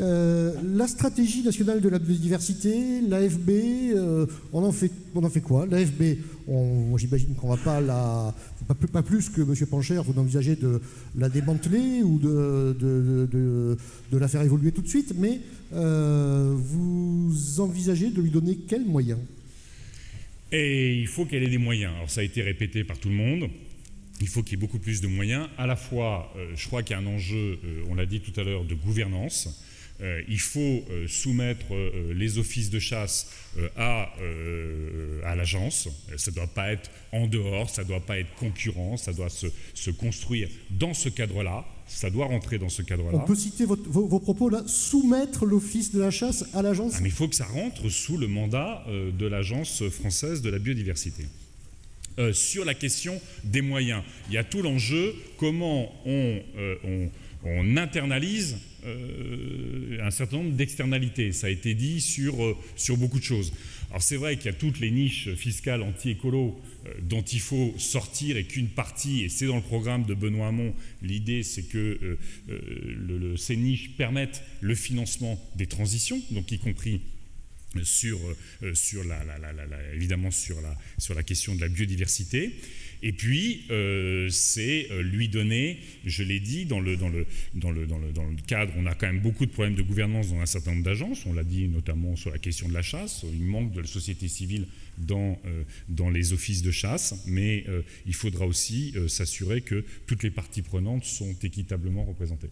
La stratégie nationale de la biodiversité, l'AFB, on en fait quoi? L'AFB, j'imagine qu'on ne va pas pas plus que M. Pancher, vous n'envisagez de la démanteler ou de la faire évoluer tout de suite, mais vous envisagez de lui donner quels moyens? Et il faut qu'elle ait des moyens. Alors ça a été répété par tout le monde. Il faut qu'il y ait beaucoup plus de moyens. À la fois, je crois qu'il y a un enjeu, on l'a dit tout à l'heure, de gouvernance. Il faut soumettre les offices de chasse à l'agence. Ça ne doit pas être en dehors, ça ne doit pas être concurrent, ça doit se construire dans ce cadre-là. Ça doit rentrer dans ce cadre-là. On peut citer vos propos là, soumettre l'office de la chasse à l'agence? Mais il faut que ça rentre sous le mandat de l'Agence française de la biodiversité. Sur la question des moyens, il y a tout l'enjeu, comment on internalise un certain nombre d'externalités. Ça a été dit sur beaucoup de choses. Alors c'est vrai qu'il y a toutes les niches fiscales anti-écolo dont il faut sortir et qu'une partie, et c'est dans le programme de Benoît Hamon, l'idée c'est que ces niches permettent le financement des transitions, donc y compris évidemment sur la question de la biodiversité. Et puis, c'est lui donner, je l'ai dit, dans le cadre, on a quand même beaucoup de problèmes de gouvernance dans un certain nombre d'agences, on l'a dit notamment sur la question de la chasse, il manque de la société civile dans les offices de chasse, mais il faudra aussi s'assurer que toutes les parties prenantes sont équitablement représentées.